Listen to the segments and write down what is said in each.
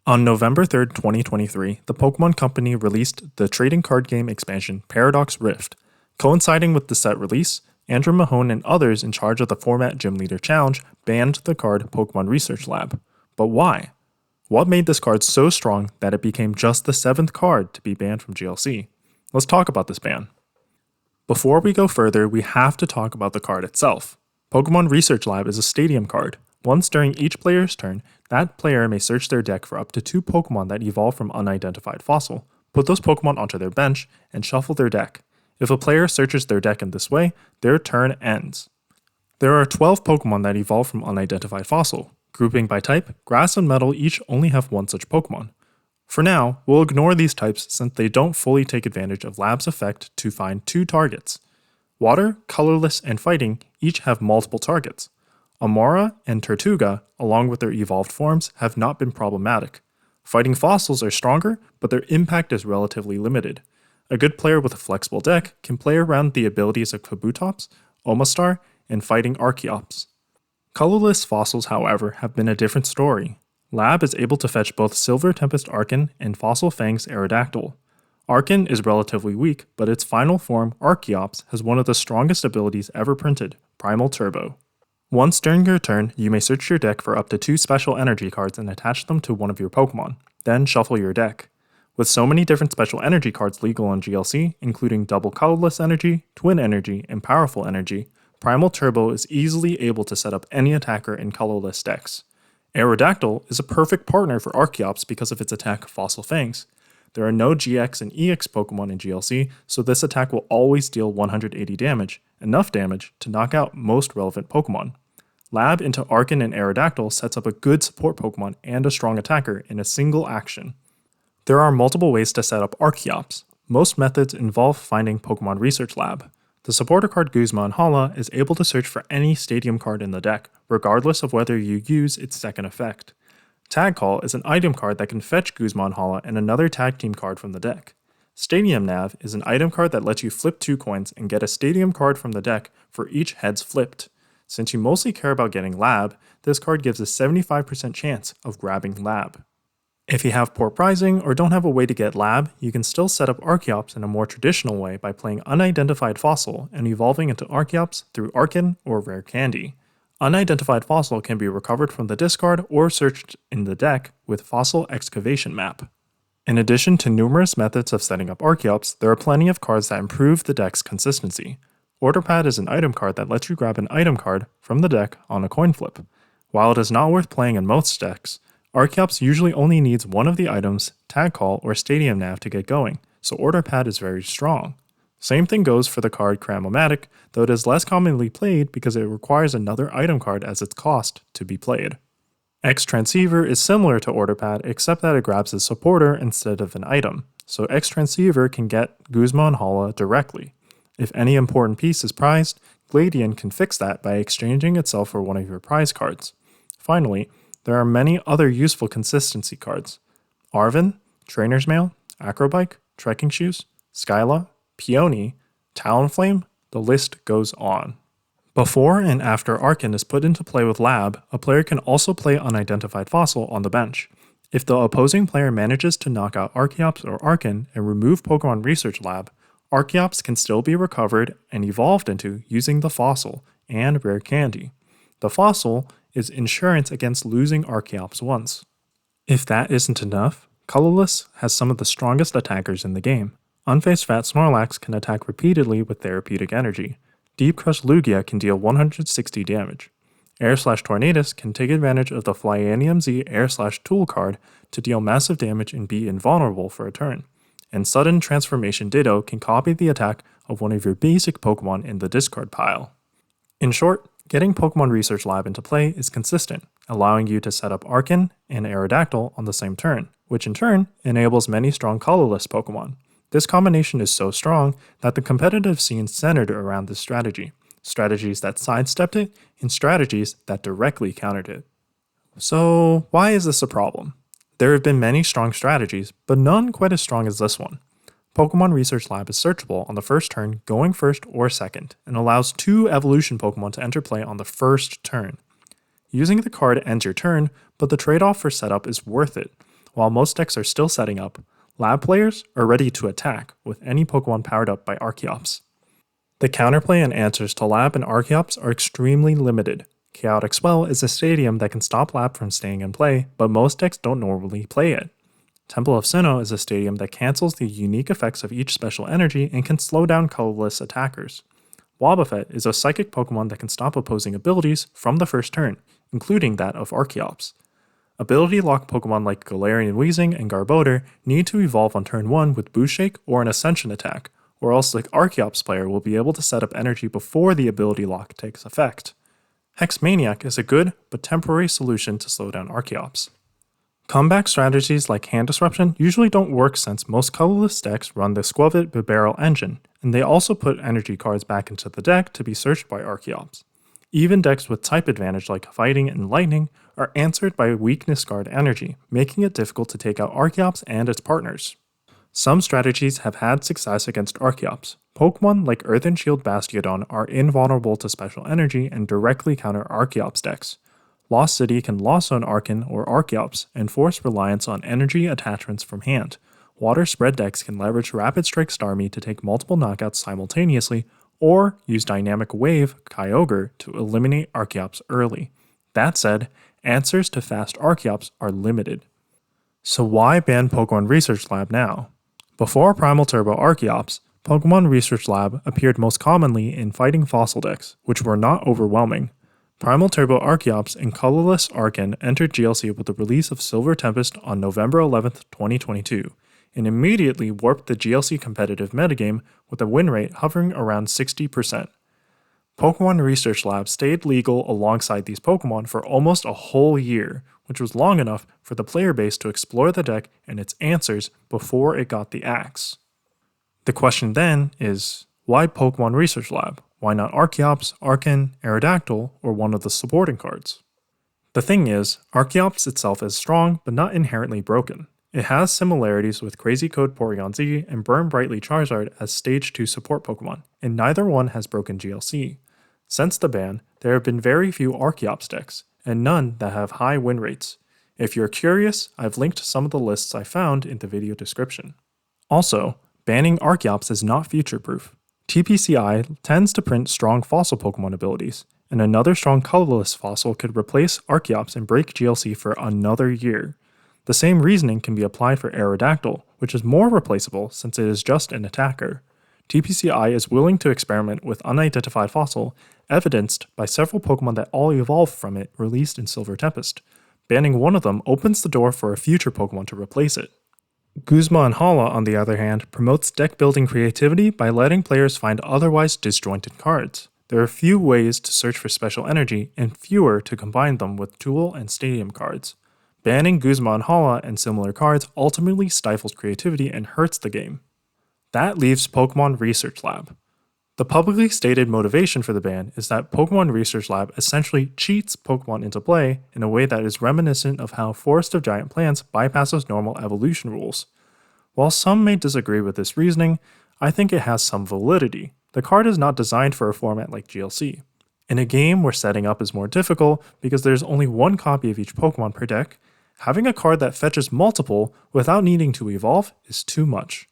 On November 3rd, 2023, the Pokémon Company released the trading card game expansion Paradox Rift. Coinciding with the set release, Andrew Mahone and others in charge of the Format Gym Leader Challenge banned the card Pokémon Research Lab. But why? What made this card so strong that it became just the 7th card to be banned from GLC? Let's talk about this ban. Before we go further, we have to talk about the card itself. Pokémon Research Lab is a stadium card. Once during each player's turn, that player may search their deck for up to 2 Pokémon that evolve from Unidentified Fossil, put those Pokémon onto their bench, and shuffle their deck. If a player searches their deck in this way, their turn ends. There are 12 Pokémon that evolve from Unidentified Fossil. Grouping by type, Grass and Metal each only have one such Pokémon. For now, we'll ignore these types since they don't fully take advantage of Lab's effect to find 2 targets. Water, Colorless, and Fighting each have multiple targets. Amara and Tortuga, along with their evolved forms, have not been problematic. Fighting Fossils are stronger, but their impact is relatively limited. A good player with a flexible deck can play around the abilities of Kabutops, Omastar, and Fighting Archeops. Colorless Fossils, however, have been a different story. Lab is able to fetch both Silver Tempest Archon and Fossil Fangs Aerodactyl. Archon is relatively weak, but its final form, Archeops, has one of the strongest abilities ever printed, Primal Turbo. Once during your turn, you may search your deck for up to 2 special energy cards and attach them to one of your Pokémon, then shuffle your deck. With so many different special energy cards legal on GLC, including Double Colorless Energy, Twin Energy, and Powerful Energy, Primal Turbo is easily able to set up any attacker in colorless decks. Aerodactyl is a perfect partner for Archeops because of its attack Fossil Fangs. There are no GX and EX Pokémon in GLC, so this attack will always deal 180 damage, enough damage to knock out most relevant Pokémon. Lab into Archon and Aerodactyl sets up a good support Pokémon and a strong attacker in a single action. There are multiple ways to set up Archeops. Most methods involve finding Pokémon Research Lab. The supporter card Guzma and Hala is able to search for any stadium card in the deck, regardless of whether you use its second effect. Tag Call is an item card that can fetch Guzma and Hala and another tag team card from the deck. Stadium Nav is an item card that lets you flip 2 coins and get a stadium card from the deck for each heads flipped. Since you mostly care about getting Lab, this card gives a 75% chance of grabbing Lab. If you have poor prizing or don't have a way to get Lab, you can still set up Archeops in a more traditional way by playing Unidentified Fossil and evolving into Archeops through Archon or Rare Candy. Unidentified Fossil can be recovered from the discard or searched in the deck with Fossil Excavation Map. In addition to numerous methods of setting up Archeops, there are plenty of cards that improve the deck's consistency. Order Pad is an item card that lets you grab an item card from the deck on a coin flip. While it is not worth playing in most decks, Archeops usually only needs one of the items, Tag Call or Stadium Nav to get going, so Order Pad is very strong. Same thing goes for the card Cram-O-Matic, though it is less commonly played because it requires another item card as its cost to be played. X-Transceiver is similar to Order Pad except that it grabs a supporter instead of an item, so X-Transceiver can get Guzma and Hala directly. If any important piece is prized, Gladian can fix that by exchanging itself for one of your prize cards. Finally, there are many other useful consistency cards. Arven, Trainer's Mail, Acrobike, Trekking Shoes, Skyla, Peony, Talonflame, the list goes on. Before and after Archon is put into play with Lab, a player can also play Unidentified Fossil on the bench. If the opposing player manages to knock out Archeops or Archon and remove Pokémon Research Lab, Archeops can still be recovered and evolved into using the Fossil and Rare Candy. The Fossil is insurance against losing Archeops once. If that isn't enough, Colorless has some of the strongest attackers in the game. Unfaced Fat Snorlax can attack repeatedly with Therapeutic Energy. Deep Crush Lugia can deal 160 damage. Air/Tornadus can take advantage of the Flyanium Z Air/Tool card to deal massive damage and be invulnerable for a turn. And Sudden Transformation Ditto can copy the attack of one of your basic Pokémon in the discard pile. In short, getting Pokémon Research Lab into play is consistent, allowing you to set up Archon and Aerodactyl on the same turn, which in turn enables many strong colorless Pokémon. This combination is so strong that the competitive scene centered around this strategy, strategies that sidestepped it, and strategies that directly countered it. So why is this a problem? There have been many strong strategies, but none quite as strong as this one. Pokémon Research Lab is searchable on the first turn, going first or second, and allows 2 evolution Pokémon to enter play on the first turn. Using the card ends your turn, but the trade-off for setup is worth it. while most decks are still setting up, Lab players are ready to attack with any Pokemon powered up by Archeops. The counterplay and answers to Lab and Archeops are extremely limited. Chaotic Swell is a stadium that can stop Lab from staying in play, but most decks don't normally play it. Temple of Sinnoh is a stadium that cancels the unique effects of each special energy and can slow down colorless attackers. Wobbuffet is a psychic Pokemon that can stop opposing abilities from the first turn, including that of Archeops. Ability lock Pokemon like Galarian Weezing and Garbodor need to evolve on turn 1 with Boost Shake or an Ascension attack, or else the Archeops player will be able to set up energy before the ability lock takes effect. Hex Maniac is a good but temporary solution to slow down Archeops. Comeback strategies like Hand Disruption usually don't work since most colorless decks run the Squavit Bibarel engine, and they also put energy cards back into the deck to be searched by Archeops. Even decks with type advantage like Fighting and Lightning are answered by Weakness Guard energy, making it difficult to take out Archeops and its partners. Some strategies have had success against Archeops. Pokemon like Earth and Shield Bastiodon are invulnerable to special energy and directly counter Archeops decks. Lost City can Lost Zone Archon or Archeops and force reliance on energy attachments from hand. Water Spread decks can leverage Rapid Strike Starmie to take multiple knockouts simultaneously, or use Dynamic Wave Kyogre to eliminate Archeops early. That said, answers to fast Archeops are limited. So why ban Pokémon Research Lab now? Before Primal Turbo Archeops, Pokémon Research Lab appeared most commonly in fighting fossil decks, which were not overwhelming. Primal Turbo Archeops and Colorless Archon entered GLC with the release of Silver Tempest on November 11, 2022, and immediately warped the GLC competitive metagame with a win rate hovering around 60%. Pokémon Research Lab stayed legal alongside these Pokémon for almost a whole year, which was long enough for the player base to explore the deck and its answers before it got the axe. The question then is, why Pokémon Research Lab? Why not Archeops, Archon, Aerodactyl, or one of the supporting cards? The thing is, Archeops itself is strong but not inherently broken. It has similarities with Crazy Code Porygon Z and Burn Brightly Charizard as Stage 2 support Pokemon, and neither one has broken GLC. Since the ban, there have been very few Archeops decks, and none that have high win rates. If you're curious, I've linked some of the lists I found in the video description. Also, banning Archeops is not future-proof. TPCI tends to print strong fossil Pokemon abilities, and another strong colorless fossil could replace Archeops and break GLC for another year. The same reasoning can be applied for Aerodactyl, which is more replaceable since it is just an attacker. TPCI is willing to experiment with Unidentified Fossil, evidenced by several Pokemon that all evolved from it released in Silver Tempest. Banning one of them opens the door for a future Pokemon to replace it. Guzma and Hala, on the other hand, promotes deck-building creativity by letting players find otherwise disjointed cards. There are few ways to search for special energy, and fewer to combine them with Tool and Stadium cards. Banning Guzma and Hala and similar cards ultimately stifles creativity and hurts the game. That leaves Pokémon Research Lab. The publicly stated motivation for the ban is that Pokémon Research Lab essentially cheats Pokémon into play in a way that is reminiscent of how Forest of Giant Plants bypasses normal evolution rules. While some may disagree with this reasoning, I think it has some validity. The card is not designed for a format like GLC. In a game where setting up is more difficult because there's only one copy of each Pokémon per deck, having a card that fetches multiple without needing to evolve is too much.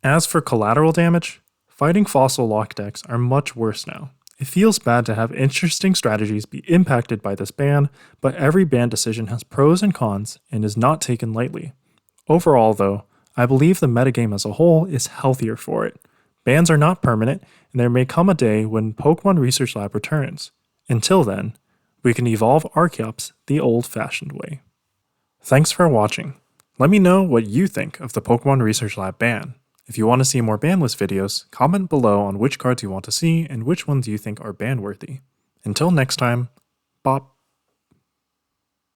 As for collateral damage, fighting fossil lock decks are much worse now. It feels bad to have interesting strategies be impacted by this ban, but every ban decision has pros and cons and is not taken lightly. Overall though, I believe the metagame as a whole is healthier for it. Bans are not permanent, and there may come a day when Pokémon Research Lab returns. Until then, we can evolve Archeops the old-fashioned way. Thanks for watching. Let me know what you think of the Pokémon Research Lab ban. If you want to see more ban list videos, comment below on which cards you want to see and which ones you think are ban worthy. Until next time, bop.